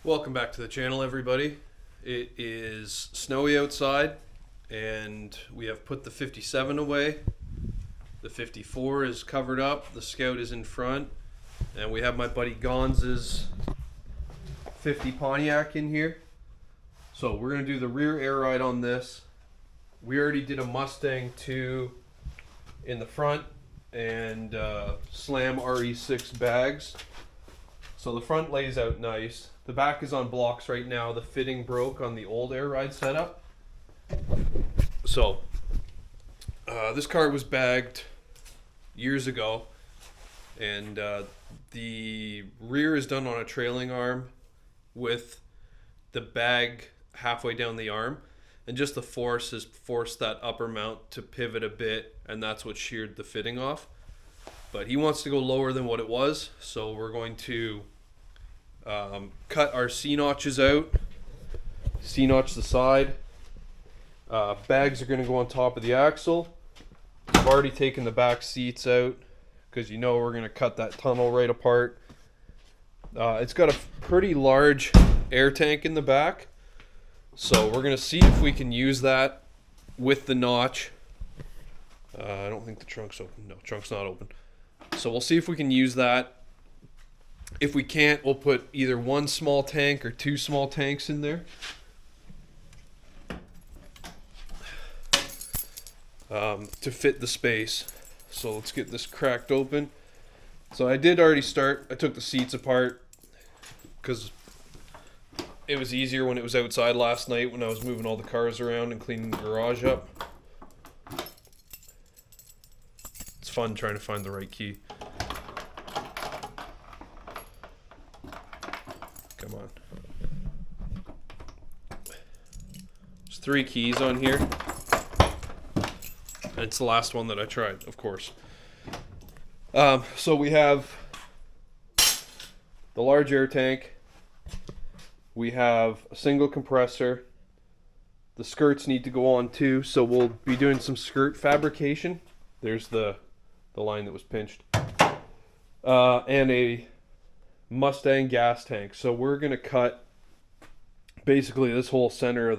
Welcome back to the channel, everybody. It is snowy outside and we have put the 57 away. The 54 is covered up, the Scout is in front, and we have my buddy Gonz's 50 Pontiac in here. So we're going to do the rear air ride on this. We already did a Mustang 2 in the front and Slam RE6 bags. So the front lays out nice. The back is on blocks right now. The fitting broke on the old air ride setup. So this car was bagged years ago, and the rear is done on a trailing arm with the bag halfway down the arm, and just the force has forced that upper mount to pivot a bit, and that's what sheared the fitting off. But he wants to go lower than what it was, so we're going to cut our C-notches out, C-notch the side. Bags are going to go on top of the axle. I've already taken the back seats out because you know we're going to cut that tunnel right apart. It's got a pretty large air tank in the back, so we're going to see if we can use that with the notch. I don't think the trunk's open. No, trunk's not open. So we'll see if we can use that. If we can't, we'll put either one small tank or two small tanks in there. To fit the space. So let's get this cracked open. So I did already start. I took the seats apart because it was easier when it was outside last night when I was moving all the cars around and cleaning the garage up. It's fun trying to find the right key. Come on. There's 3 keys on here. And it's the last one that I tried, of course. So we have the large air tank. We have a single compressor. The skirts need to go on too, so we'll be doing some skirt fabrication. There's the line that was pinched. And a Mustang gas tank. So we're gonna cut basically this whole center of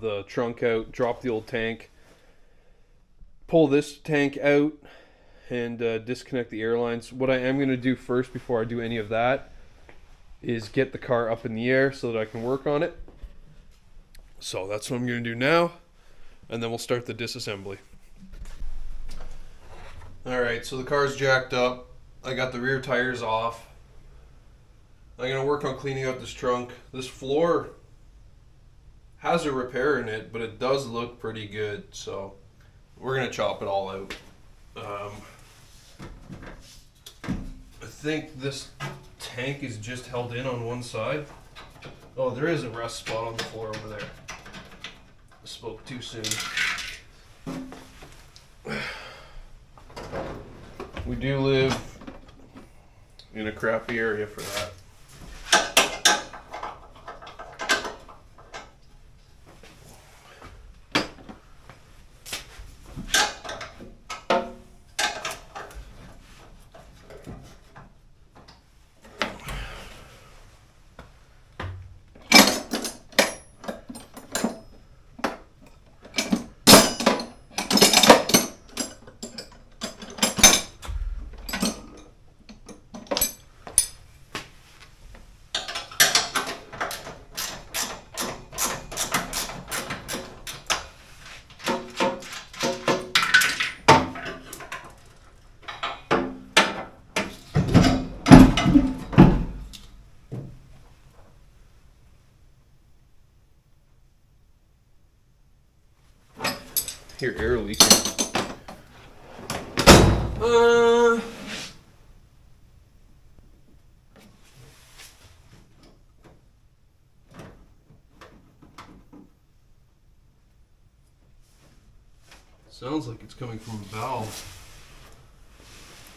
the trunk out, drop the old tank, pull this tank out, and disconnect the air lines. What I am gonna do first before I do any of that is get the car up in the air so that I can work on it. So that's what I'm gonna do now, and then we'll start the disassembly. Alright, so the car's jacked up. I got the rear tires off. I'm going to work on cleaning out this trunk. This floor has a repair in it, but it does look pretty good, so we're going to chop it all out. I think this tank is just held in on one side. Oh, there is a rust spot on the floor over there. I spoke too soon. We do live in a crappy area for that. Here, air leaking. Sounds like it's coming from a valve.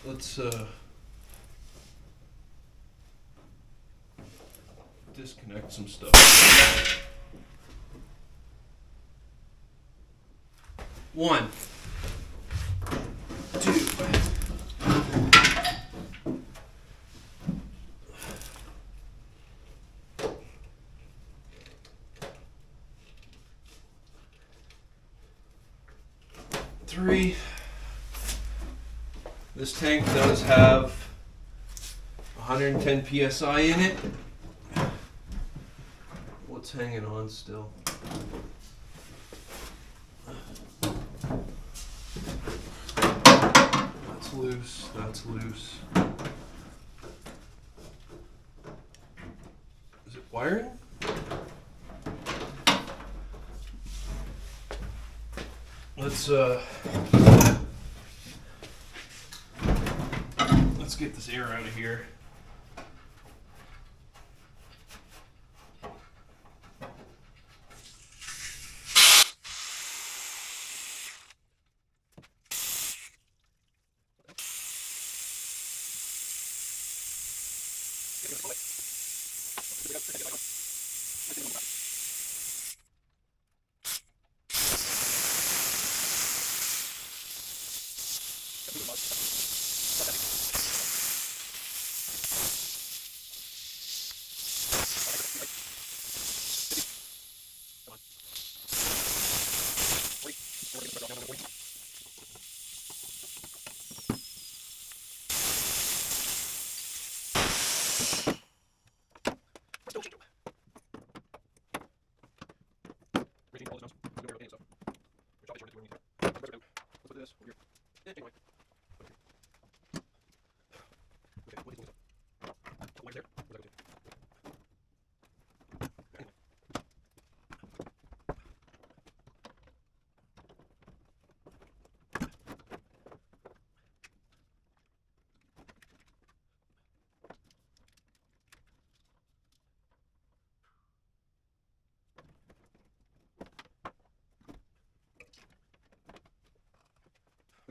Let's disconnect some stuff. 1, 2. 3. This tank does have 110 psi in it. What's hanging on still? That's loose, that's loose. Is it wiring? Let's get this air out of here.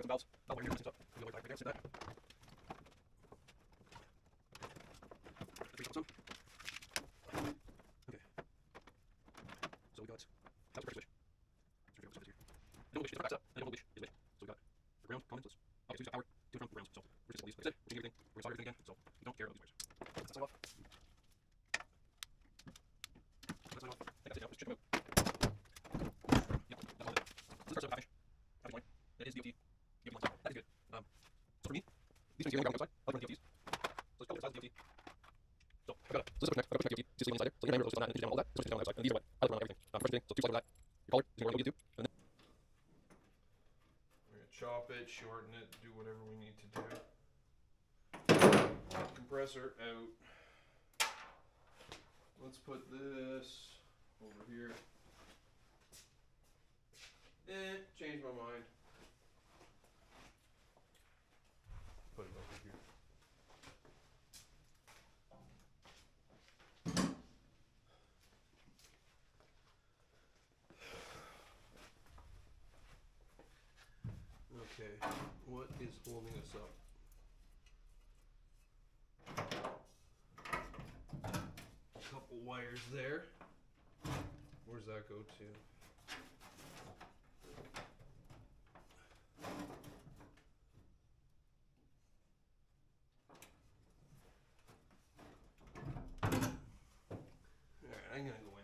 Some valves. Valve wire here, things up. You know, like right there, see that? Some. Okay. So we got that's a pressure switch. Switch here. No leash, it's backs up, and no leash is lit. So we got the ground common, so obviously we got power to and from the grounds. So we're just gonna leave these. Like I said, we're changing everything. We're gonna solder everything again. So we don't care about these wires. That's that off. That's that off. I got it now. Just check them out. Yep, that's all it is. So this starts with half-inch. Half-inch line. That is DOT. DOT line. That is good. So for me, these things you only got on the outside. I like running DOTs. So it's probably the size of DOT. So I've got a so this is next. I've got a push DOT. See the inside there. So your name goes on that and you down all that. So it's down on the outside. And these are wet. I like running everything. For everything. So 2 slides of that. Your collar is going to go to and then we're gonna chop it, shorten it, do whatever we need to do. Compressor out. Let's put this over here. Changed my mind. Put it over here. Okay, what is holding us up? A couple wires there. Where's that go to? Alright, I'm gonna go in.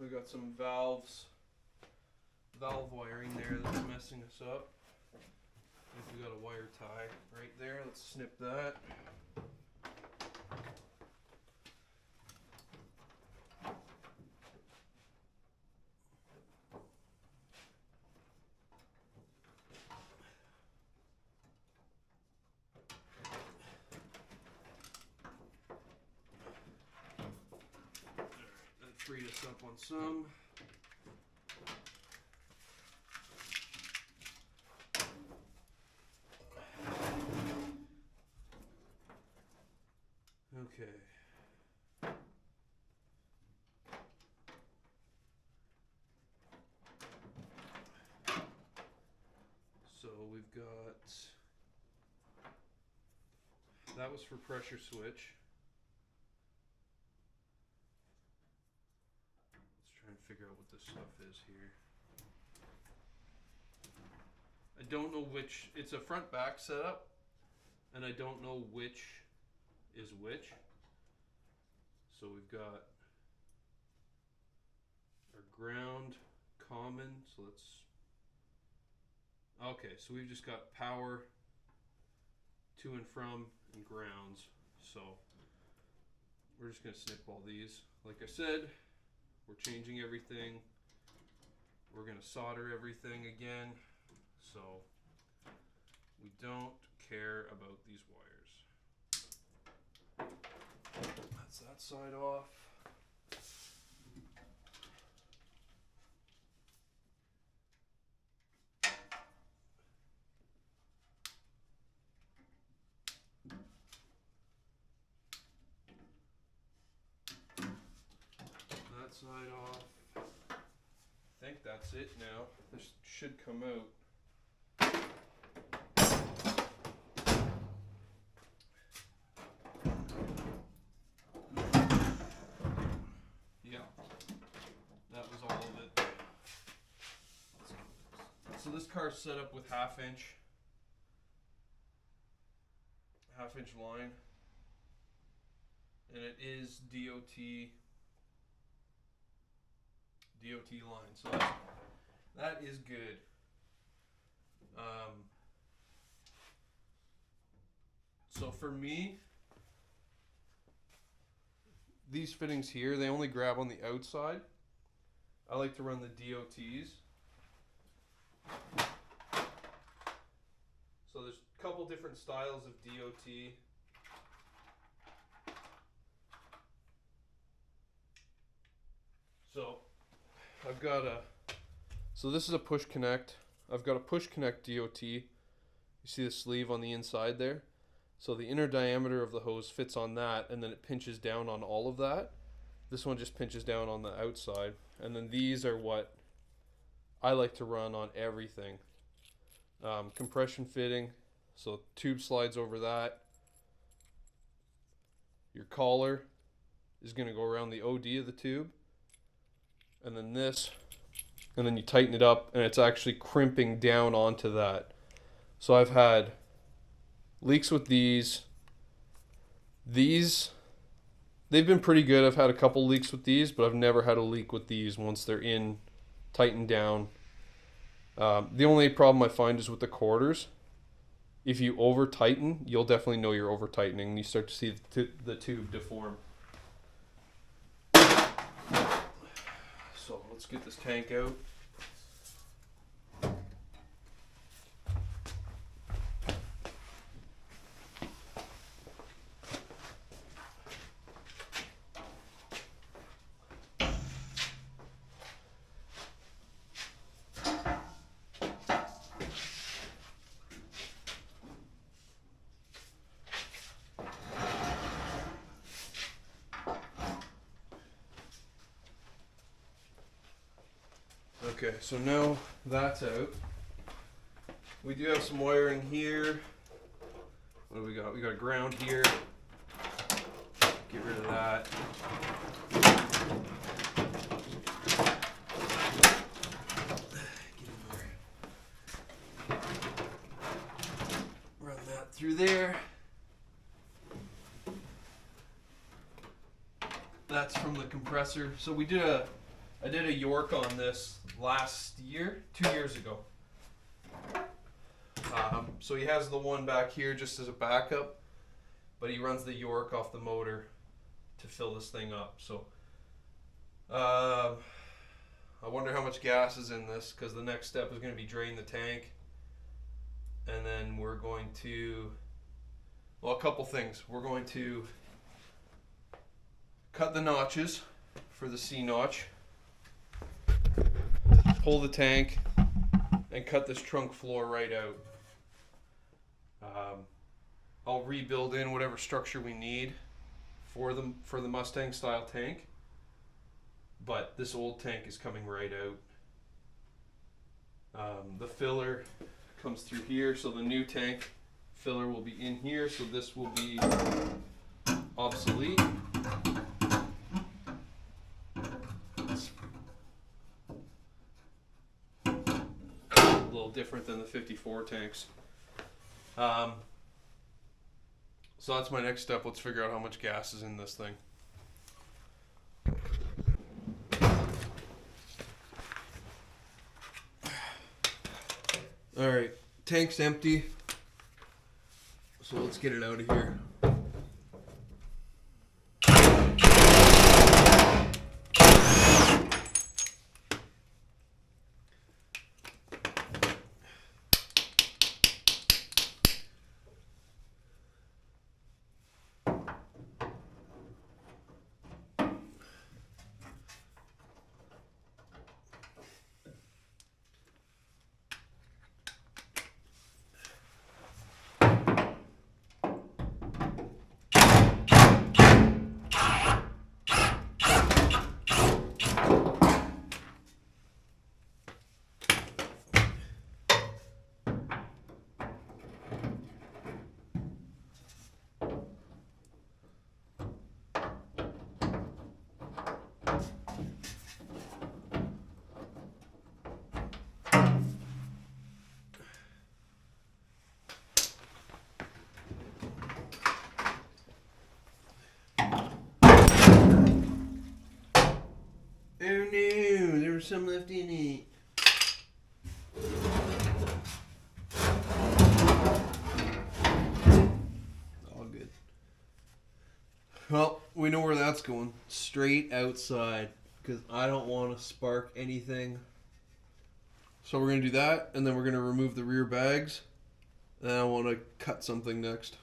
We got some valve wiring there that's messing us up. I think we got a wire tie right there. Let's snip that. That freed us up on some. Okay. So we've got, that was for pressure switch. Let's try and figure out what this stuff is here. I don't know which, it's a front back setup, and I don't know which is which. So we've got our ground common, so let's, okay, so we've just got power to and from and grounds. So we're just gonna snip all these. Like I said, we're changing everything. We're gonna solder everything again. So we don't care about these wires. That's that side off. That side off. I think that's it now. This should come out. Yeah, that was all of it. So this car's set up with half inch line, and it is DOT line, so that is good. So for me, these fittings here, they only grab on the outside. I like to run the DOTs. So there's a couple different styles of DOT. So I've got so this is a push connect. I've got a push connect DOT. You see the sleeve on the inside there? So the inner diameter of the hose fits on that, and then it pinches down on all of that. This one just pinches down on the outside. And then these are what I like to run on everything. Compression fitting, so tube slides over that. Your collar is going to go around the OD of the tube. And then this, and then you tighten it up, and it's actually crimping down onto that. So I've had leaks with these. These, they've been pretty good. I've had a couple leaks with these, but I've never had a leak with these once they're in, tightened down. The only problem I find is with the quarters. If you over tighten, you'll definitely know you're over tightening, and you start to see the tube deform. So let's get this tank out. Okay, so now that's out. We do have some wiring here. What do we got? We got a ground here. Get rid of that. Get in there. Run that through there. That's from the compressor. So we did a I did a York on this last year, 2 years ago. So he has the one back here just as a backup, but he runs the York off the motor to fill this thing up. So I wonder how much gas is in this, because the next step is going to be drain the tank, and then we're going to, well, a couple things. We're going to cut the notches for the C notch, pull the tank, and cut this trunk floor right out. I'll rebuild in whatever structure we need for the Mustang style tank, but this old tank is coming right out. The filler comes through here, so the new tank filler will be in here, so this will be obsolete. A little different than the 54 tanks. So that's my next step. Let's figure out how much gas is in this thing. All right, tank's empty, so let's get it out of here. Oh no, there was some left in it. All good. Well, we know where that's going. Straight outside, because I don't want to spark anything. So we're going to do that, and then we're going to remove the rear bags. And then I want to cut something next.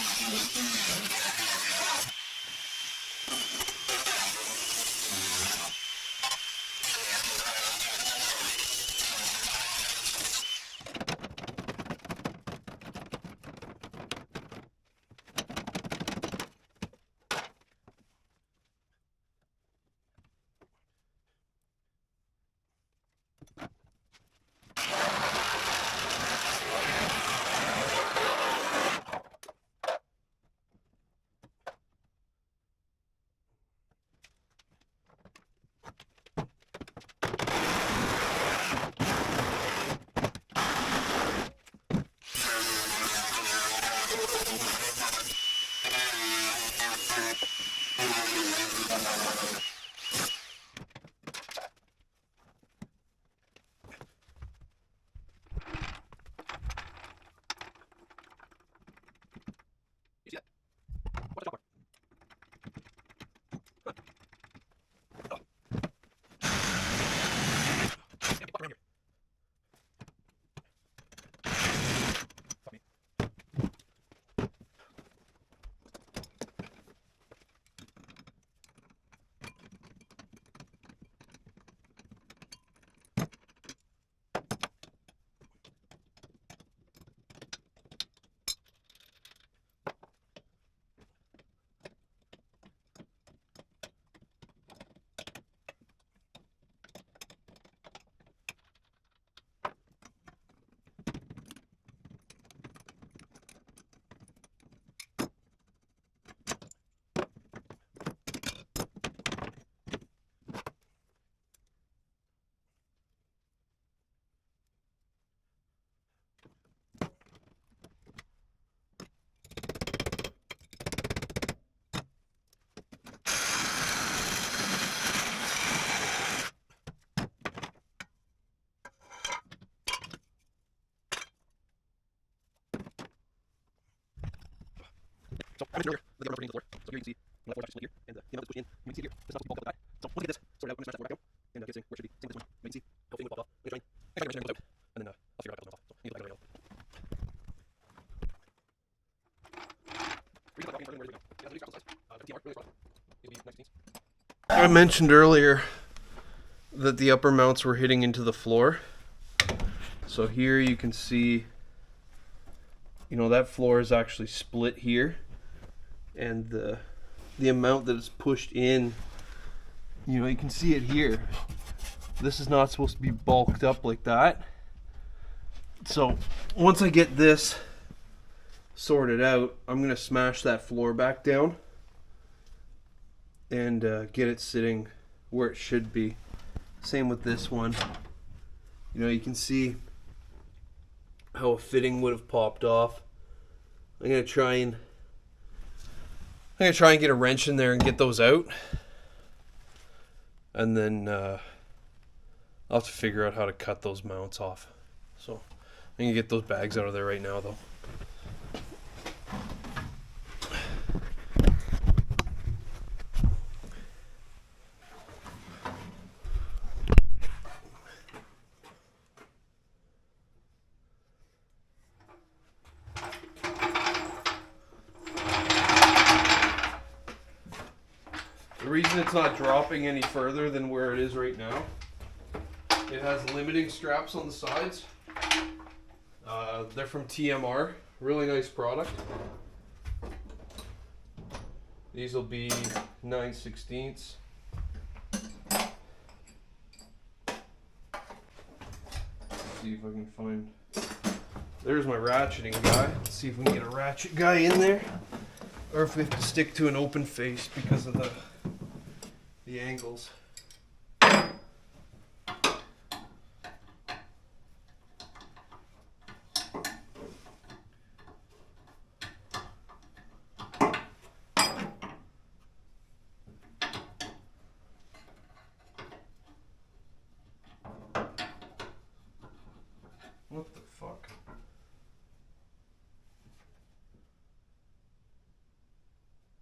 So I mentioned earlier that the armor is the floor. So here you can see the floor is actually split here, and the amount that's pushed in. And you can see it here, this is not supposed to be bulk out the back. So once I get this sorted out, I'm going to smash that floor back out and get this thing where it should be. Same with this one. You can see how thing would pop off. I'm going to try and wrench it out, and then I'll figure out how to cut those off. So you need to back out. I mentioned earlier that the upper mounts were hitting into the floor. So here you can see, you know, that floor is actually split here, and the amount that is pushed in, you know, you can see it here. This is not supposed to be bulked up like that. So once I get this sorted out, I'm gonna smash that floor back down and get it sitting where it should be. Same with this one. You know, you can see how a fitting would have popped off. I'm gonna try and get a wrench in there and get those out, and then I'll have to figure out how to cut those mounts off. So I'm gonna get those bags out of there right now, though. The reason it's not dropping any further than where it is right now, it has limiting straps on the sides. They're from TMR, really nice product. These will be 9/16. See if I can find. There's my ratcheting guy. Let's see if we can get a ratchet guy in there, or if we have to stick to an open face because of the angles. What the fuck?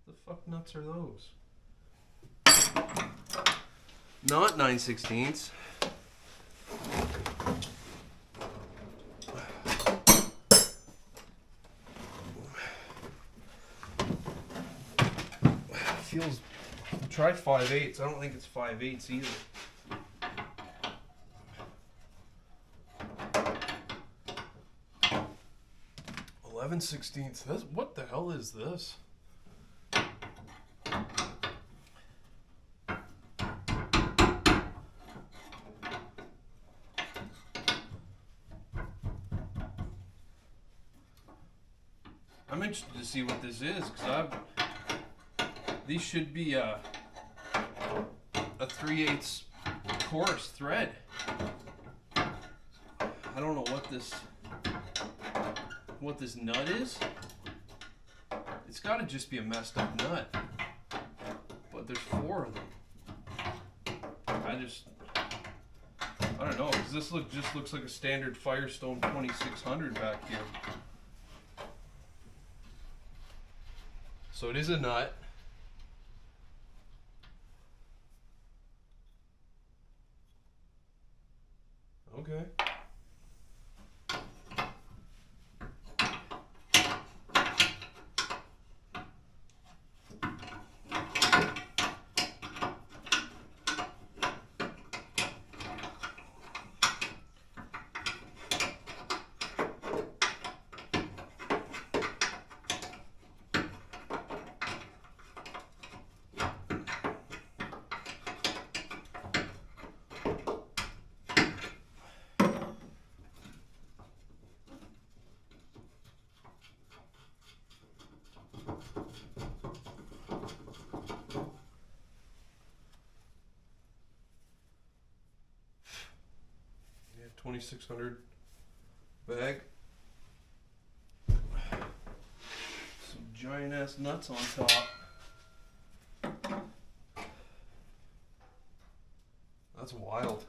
The fuck nuts are those? Not 9/16. feels. Try 5/8. I don't think it's 5/8 either. 11/16. What the hell is this? I'm interested to see what this is, because these should be a 3/8 coarse thread. I don't know what this nut is. It's got to just be a messed up nut. But there's 4 of them. I don't know, because this just looks like a standard Firestone 2600 back here. So it is a nut. Okay. Yeah, 2600 bag. Some giant ass nuts on top. That's wild.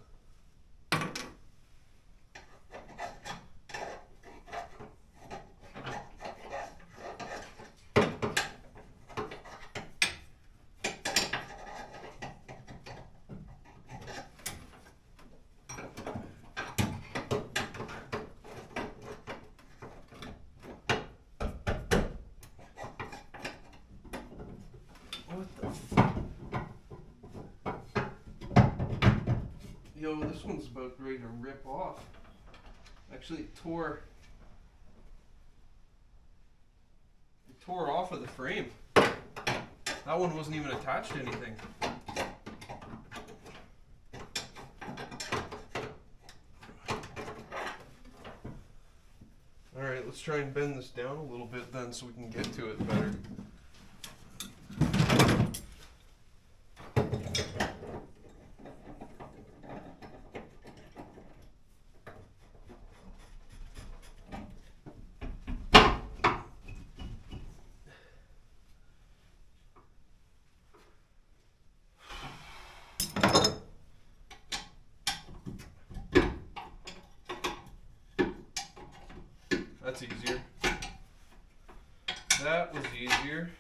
What the fuck? Yo, this one's about ready to rip off. Actually, it tore off of the frame. That one wasn't even attached to anything. Alright, let's try and bend this down a little bit then so we can get to it better. That's easier. That was easier.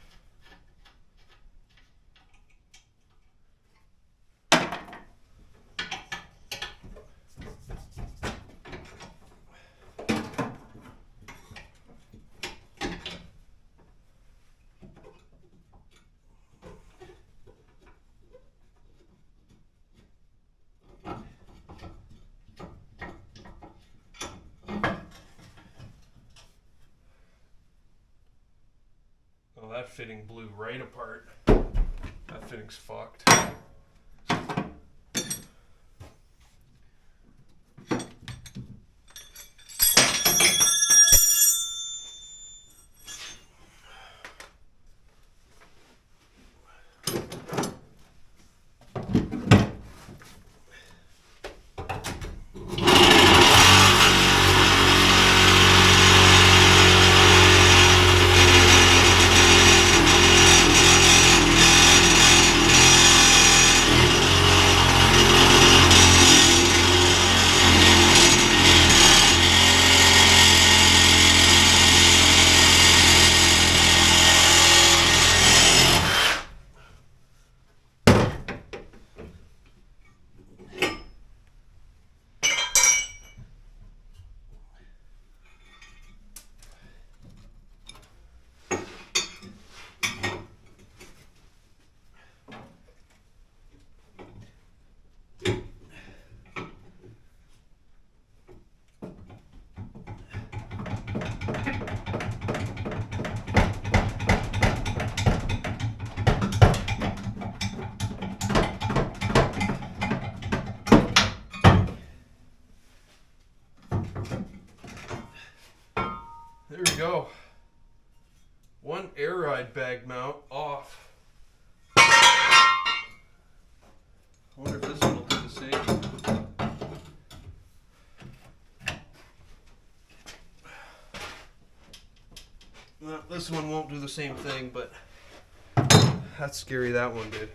That fitting blew right apart. That fitting's fucked. one air ride bag mount off. I wonder if this one will do the same. Well, this one won't do the same thing, but that's scary that one did.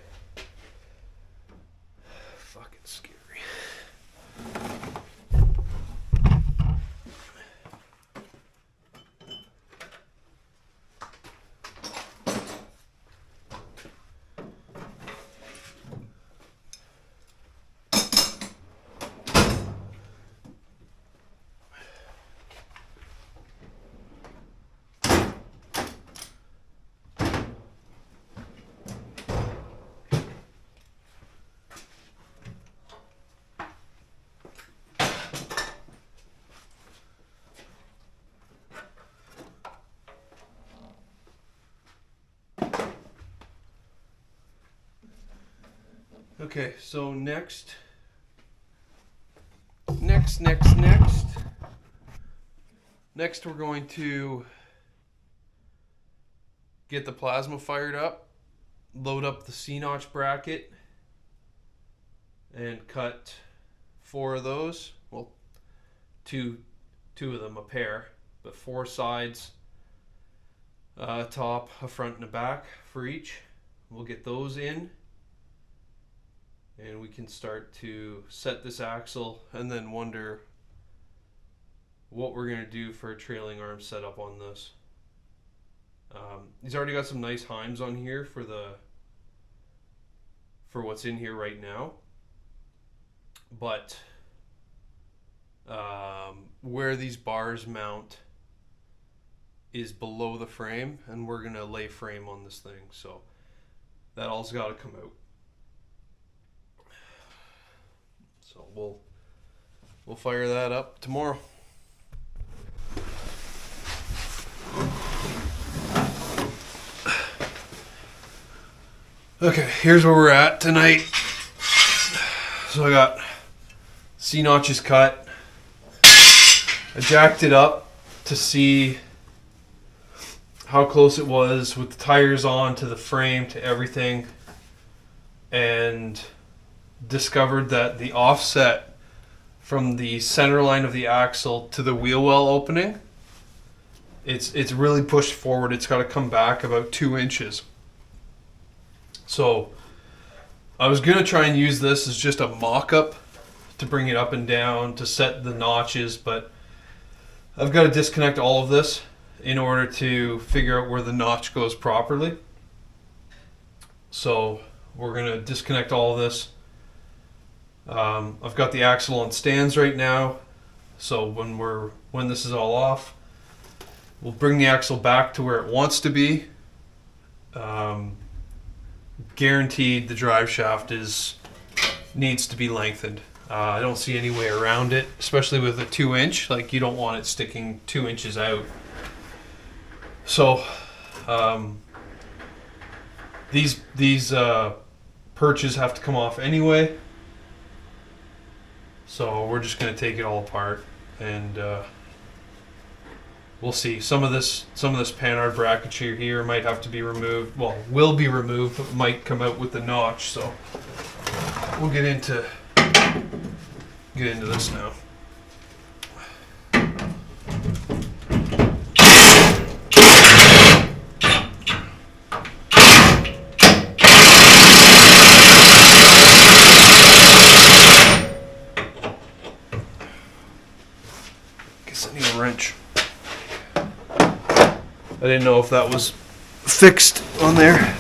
Fucking scary. Okay, so next we're going to get the plasma fired up, load up the C-notch bracket, and cut 4 of those. Well, two of them, a pair, but 4 sides, top, a front, and a back for each. We'll get those in. And we can start to set this axle and then wonder what we're going to do for a trailing arm setup on this. He's already got some nice heims on here for what's in here right now. But where these bars mount is below the frame, and we're going to lay frame on this thing. So that all's got to come out. So we'll fire that up tomorrow. Okay, here's where we're at tonight. So I got C-notches cut. I jacked it up to see how close it was with the tires on to the frame to everything, and discovered that the offset from the center line of the axle to the wheel well opening, it's really pushed forward. It's got to come back about 2 inches. So I was going to try and use this as just a mock-up to bring it up and down to set the notches, but I've got to disconnect all of this in order to figure out where the notch goes properly. So we're going to disconnect all of this. I've got the axle on stands right now, so when this is all off, we'll bring the axle back to where it wants to be. Guaranteed the drive shaft needs to be lengthened. I don't see any way around it, especially with a 2-inch. Like, you don't want it sticking 2 inches out. So these perches have to come off anyway. So we're just going to take it all apart, and we'll see. Some of this panhard bracketry here might have to be removed. Well, will be removed, but might come out with the notch. So we'll get into this now. Wrench. I didn't know if that was fixed on there.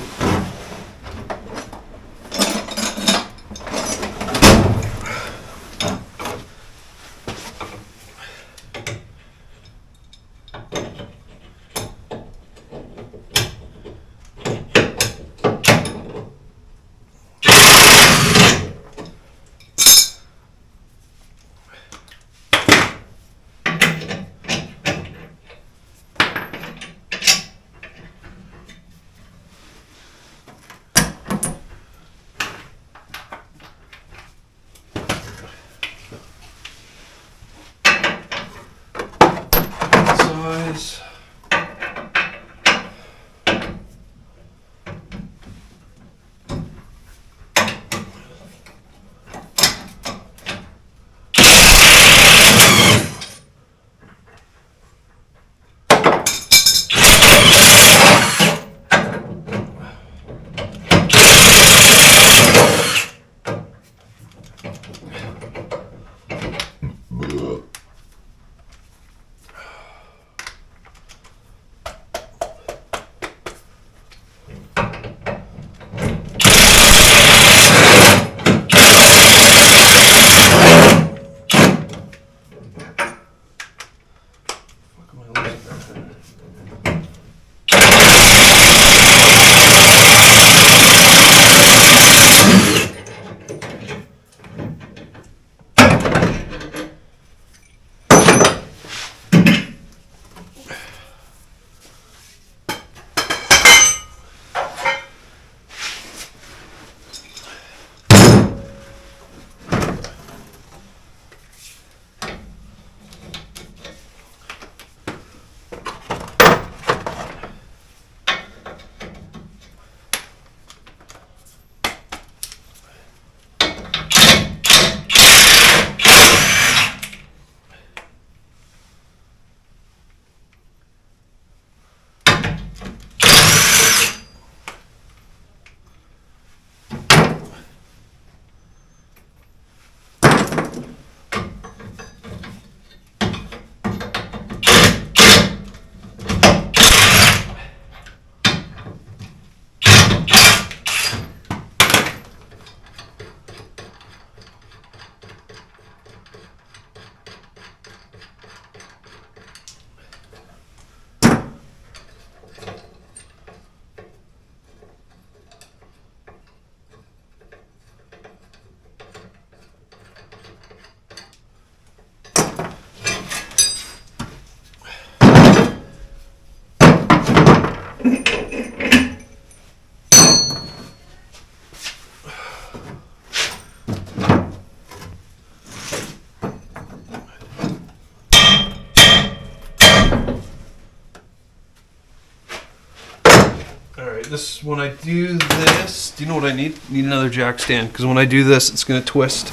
Alright, this when I do this, do you know what I need? Need another jack stand, because when I do this, it's going to twist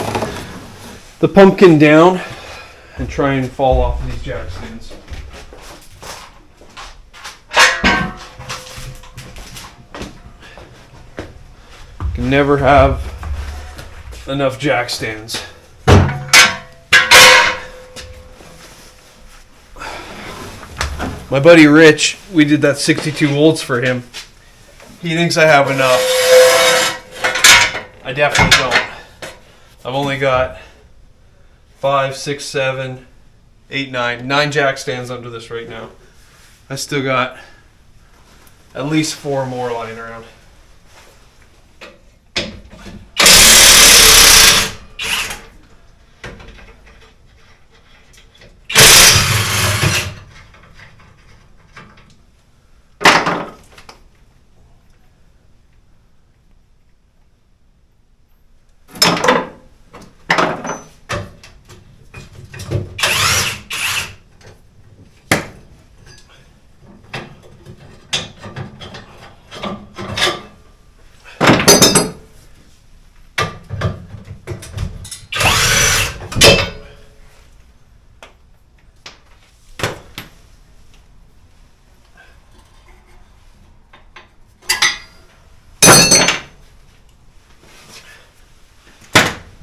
the pumpkin down and try and fall off of these jack stands. Can never have enough jack stands. My buddy Rich, we did that 62 volts for him. He thinks I have enough. I definitely don't. I've only got 5, 6, 7, 8, 9 jack stands under this right now. I still got at least 4 more lying around.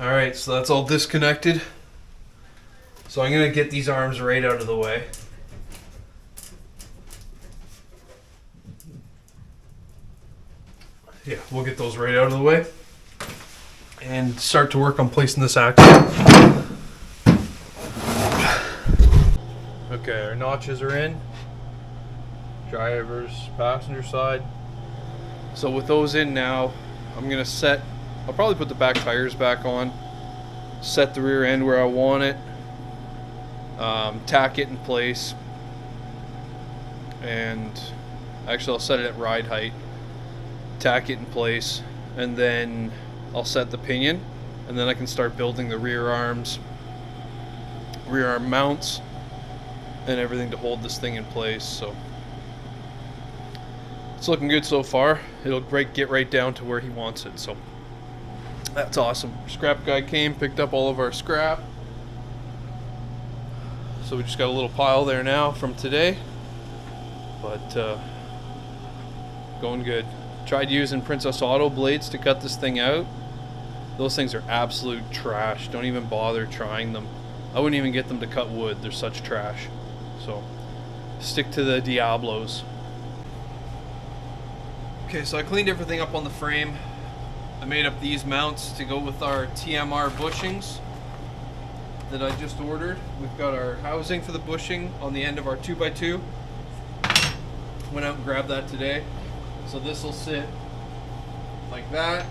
Alright, so that's all disconnected. So I'm going to get these arms right out of the way. Yeah, we'll get those right out of the way. And start to work on placing this axle. Okay, our notches are in. Driver's, passenger side. So with those in now, I'm going to set... I'll probably put the back tires back on, set the rear end where I want it, tack it in place, and actually I'll set it at ride height, tack it in place, and then I'll set the pinion, and then I can start building the rear arms, rear arm mounts, and everything to hold this thing in place. So it's looking good so far. It'll get right down to where he wants it. So that's awesome. Scrap guy came, picked up all of our scrap. So we just got a little pile there now from today. But going good. Tried using Princess Auto blades to cut this thing out. Those things are absolute trash. Don't even bother trying them. I wouldn't even get them to cut wood. They're such trash. So stick to the Diablos. Okay, so I cleaned everything up on the frame. I made up these mounts to go with our TMR bushings that I just ordered. We've got our housing for the bushing on the end of our 2x2. Went out and grabbed that today. So this will sit like that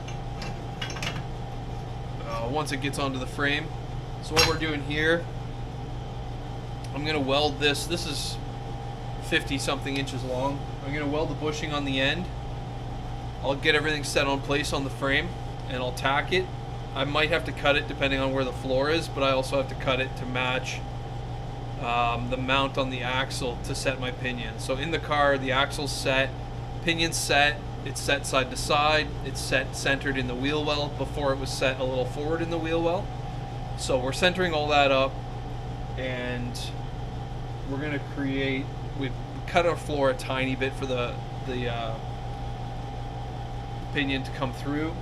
once it gets onto the frame. So what we're doing here, I'm going to weld this. This is 50 something inches long. I'm going to weld the bushing on the end. I'll get everything set on place on the frame and I'll tack it. I might have to cut it depending on where the floor is, but I also have to cut it to match the mount on the axle to set my pinion. So in the car, the axle's set, pinion's set, it's set side to side, it's set centered in the wheel well. Before it was set a little forward in the wheel well. So we're centering all that up, and we're going to create, we cut our floor a tiny bit for the pinion to come through,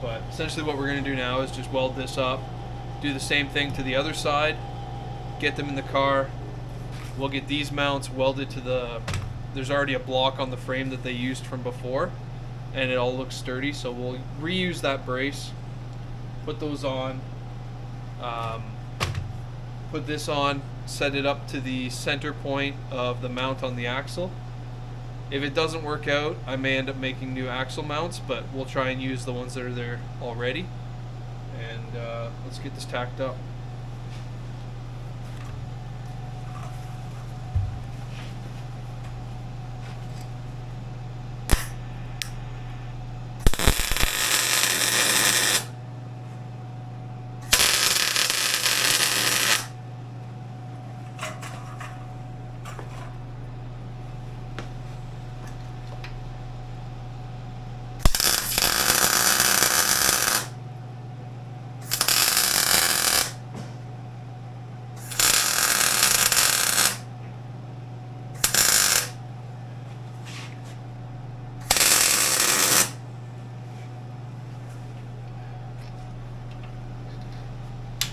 but essentially what we're going to do now is just weld this up, do the same thing to the other side, get them in the car. We'll get these mounts welded to the, there's already a block on the frame that they used from before, and it all looks sturdy, so we'll reuse that brace, put those on, put this on, set it up to the center point of the mount on the axle. If it doesn't work out, I may end up making new axle mounts, but we'll try and use the ones that are there already. And let's get this tacked up.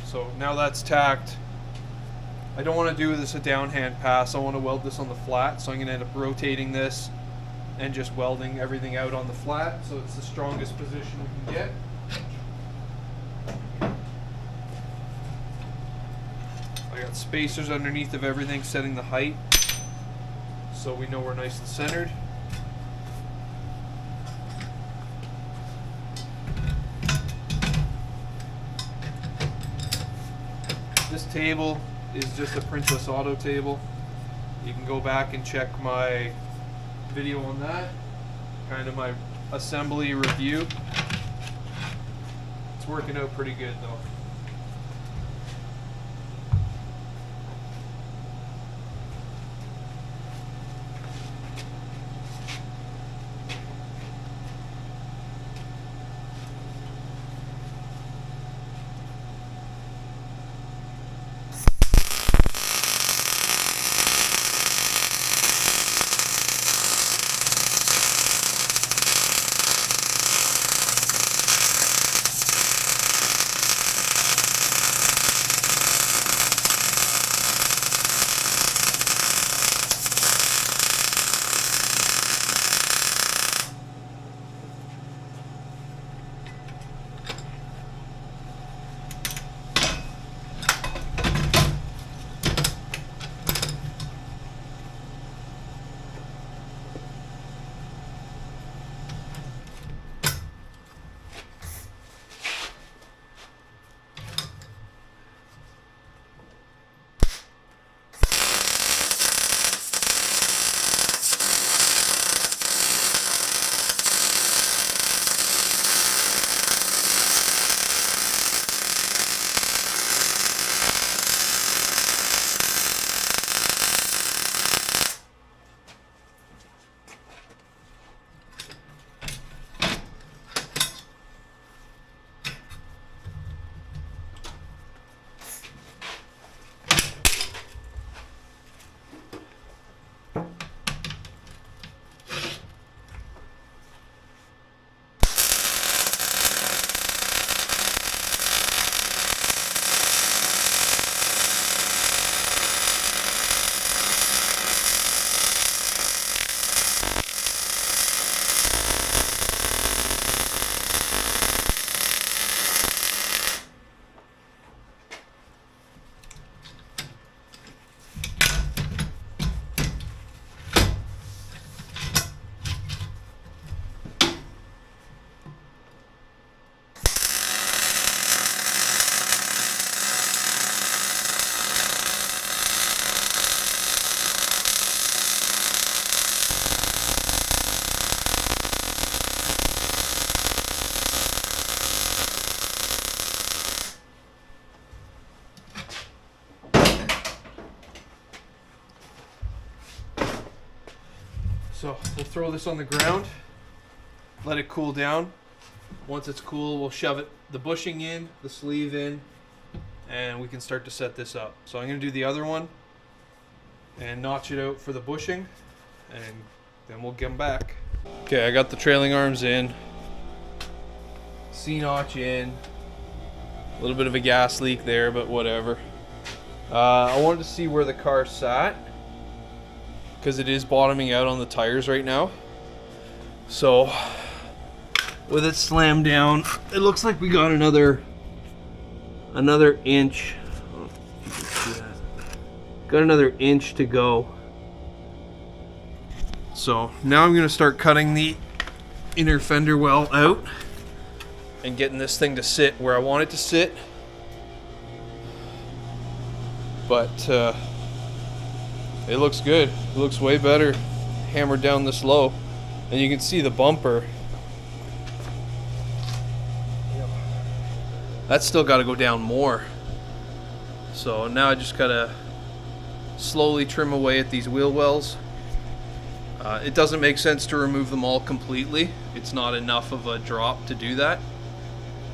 So now that's tacked. I don't want to do this a downhand pass. I want to weld this on the flat, so I'm going to end up rotating this and just welding everything out on the flat, so it's the strongest position we can get. I got spacers underneath of everything, setting the height so we know we're nice and centered. This table is just a Princess Auto table. You can go back and check my video on that, kind of my assembly review. It's working out pretty good though. So we'll throw this on the ground, let it cool down. Once it's cool, we'll shove the bushing in, the sleeve in, and we can start to set this up. So I'm going to do the other one and notch it out for the bushing, and then we'll get them back. Okay, I got the trailing arms in, C-notch in, a little bit of a gas leak there, but whatever. I wanted to see where the car sat, because it is bottoming out on the tires right now. So with it slammed down, it looks like we got another inch. Oh, you can see that. Got another inch to go. So now I'm gonna start cutting the inner fender well out and getting this thing to sit where I want it to sit. But it looks good. It looks way better hammered down this low. And you can see the bumper. That's still got to go down more. So now I just got to slowly trim away at these wheel wells. It doesn't make sense to remove them all completely. It's not enough of a drop to do that.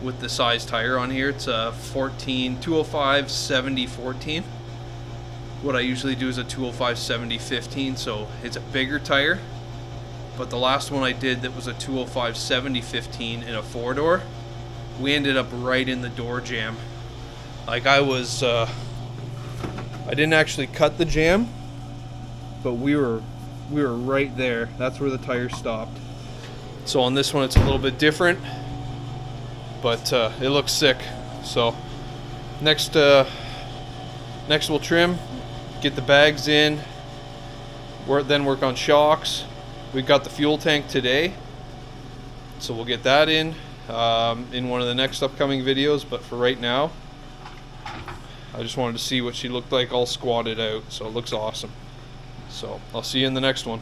With the size tire on here, it's a 205 70 14. What I usually do is a 205 70 15, so it's a bigger tire. But the last one I did that was a 205 70 15 in a 4-door, we ended up right in the door jamb. Like I didn't actually cut the jam, but we were right there. That's where the tire stopped. So on this one it's a little bit different, but it looks sick. So next we'll trim, get the bags in, then work on shocks. We got the fuel tank today, so we'll get that in one of the next upcoming videos. But for right now, I just wanted to see what she looked like all squatted out, so it looks awesome. So I'll see you in the next one.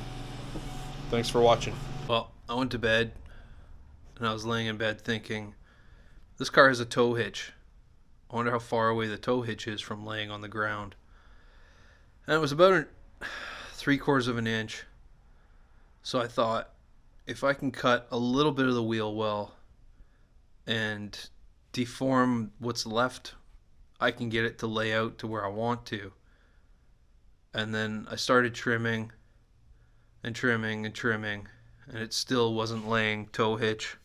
Thanks for watching. Well, I went to bed and I was laying in bed thinking, this car has a tow hitch. I wonder how far away the tow hitch is from laying on the ground. And it was about 3/4 of an inch. So I thought, if I can cut a little bit of the wheel well and deform what's left, I can get it to lay out to where I want to. And then I started trimming and trimming and trimming, and it still wasn't laying tow hitch.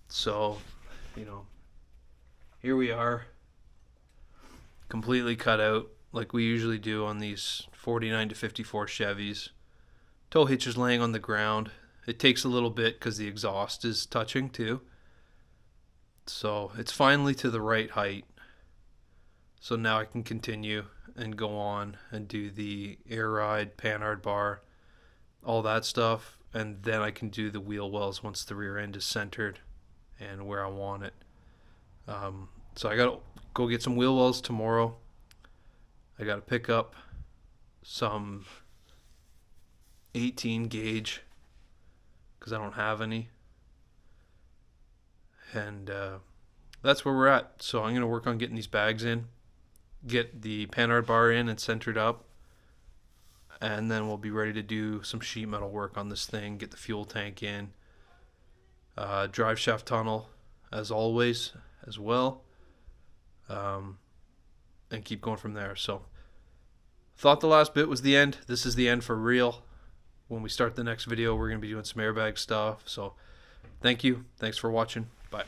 So, here we are, completely cut out like we usually do on these 49 to 54 Chevys. Tow hitch is laying on the ground. It takes a little bit because the exhaust is touching too. So it's finally to the right height. So now I can continue and go on and do the air ride, panhard bar, all that stuff. And then I can do the wheel wells once the rear end is centered and where I want it. So I gotta go get some wheel wells tomorrow. I gotta pick up some 18 gauge because I don't have any. And that's where we're at. So I'm gonna work on getting these bags in, get the panhard bar in and centered up, and then we'll be ready to do some sheet metal work on this thing, get the fuel tank in, drive shaft tunnel as always as well, and keep going from there. So thought the last bit was the end. This is the end for real. When we start the next video, we're going to be doing some airbag stuff. So thank you. Thanks for watching. Bye.